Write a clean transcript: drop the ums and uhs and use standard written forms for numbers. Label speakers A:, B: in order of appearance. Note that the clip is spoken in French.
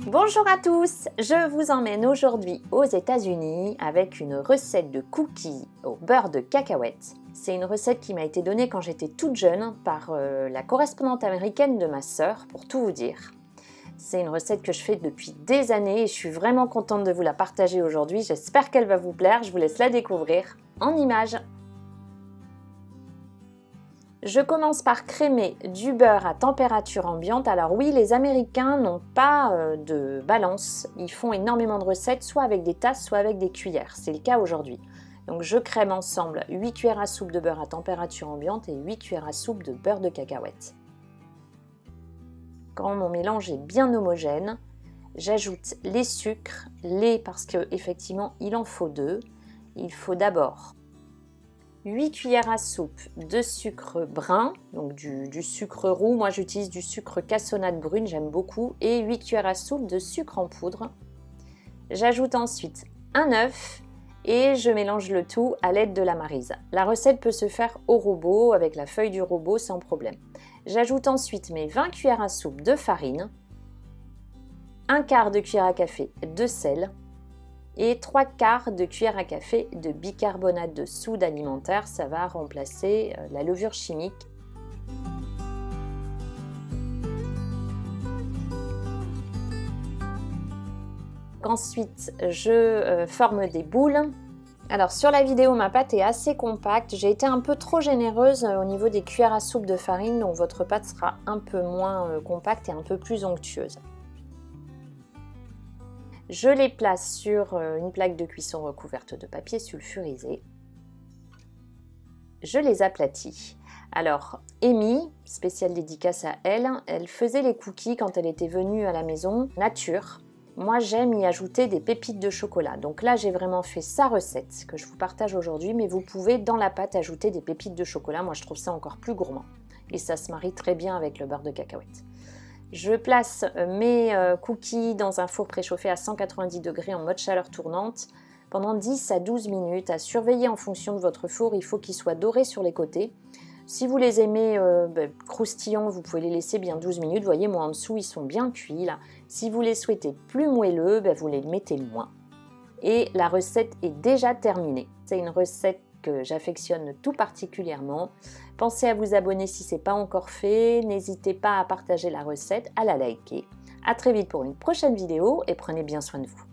A: Bonjour à tous, je vous emmène aujourd'hui aux États-Unis avec une recette de cookies au beurre de cacahuète. C'est une recette qui m'a été donnée quand j'étais toute jeune par la correspondante américaine de ma sœur, pour tout vous dire. C'est une recette que je fais depuis des années et je suis vraiment contente de vous la partager aujourd'hui. J'espère qu'elle va vous plaire, je vous laisse la découvrir en images. Je commence par crémer du beurre à température ambiante. Alors oui, les Américains n'ont pas de balance. Ils font énormément de recettes, soit avec des tasses, soit avec des cuillères. C'est le cas aujourd'hui. Donc je crème ensemble 8 cuillères à soupe de beurre à température ambiante et 8 cuillères à soupe de beurre de cacahuète. Quand mon mélange est bien homogène, j'ajoute les sucres, parce qu'effectivement il en faut 2. Il faut d'abord 8 cuillères à soupe de sucre brun, donc du sucre roux. Moi j'utilise du sucre cassonade brune, j'aime beaucoup, et 8 cuillères à soupe de sucre en poudre. J'ajoute ensuite un œuf et je mélange le tout à l'aide de la maryse. La recette peut se faire au robot, avec la feuille du robot sans problème. J'ajoute ensuite mes 20 cuillères à soupe de farine, un quart de cuillère à café de sel, et 3/4 de cuillère à café de bicarbonate de soude alimentaire. Ça va remplacer la levure chimique. Ensuite, je forme des boules. Alors sur la vidéo, ma pâte est assez compacte. J'ai été un peu trop généreuse au niveau des cuillères à soupe de farine, donc votre pâte sera un peu moins compacte et un peu plus onctueuse. Je les place sur une plaque de cuisson recouverte de papier sulfurisé. Je les aplatis. Alors, Amy, spéciale dédicace à elle, elle faisait les cookies quand elle était venue à la maison, nature. Moi, j'aime y ajouter des pépites de chocolat. Donc là, j'ai vraiment fait sa recette que je vous partage aujourd'hui, mais vous pouvez dans la pâte ajouter des pépites de chocolat. Moi, je trouve ça encore plus gourmand. Et ça se marie très bien avec le beurre de cacahuète. Je place mes cookies dans un four préchauffé à 190 degrés en mode chaleur tournante pendant 10 à 12 minutes. À surveiller en fonction de votre four, il faut qu'ils soient dorés sur les côtés. Si vous les aimez croustillants, vous pouvez les laisser bien 12 minutes. Vous voyez, moi en dessous, ils sont bien cuits là. Si vous les souhaitez plus moelleux, vous les mettez moins. Et la recette est déjà terminée. C'est une recette que j'affectionne tout particulièrement. Pensez à vous abonner si ce n'est pas encore fait. N'hésitez pas à partager la recette, à la liker. À très vite pour une prochaine vidéo et prenez bien soin de vous.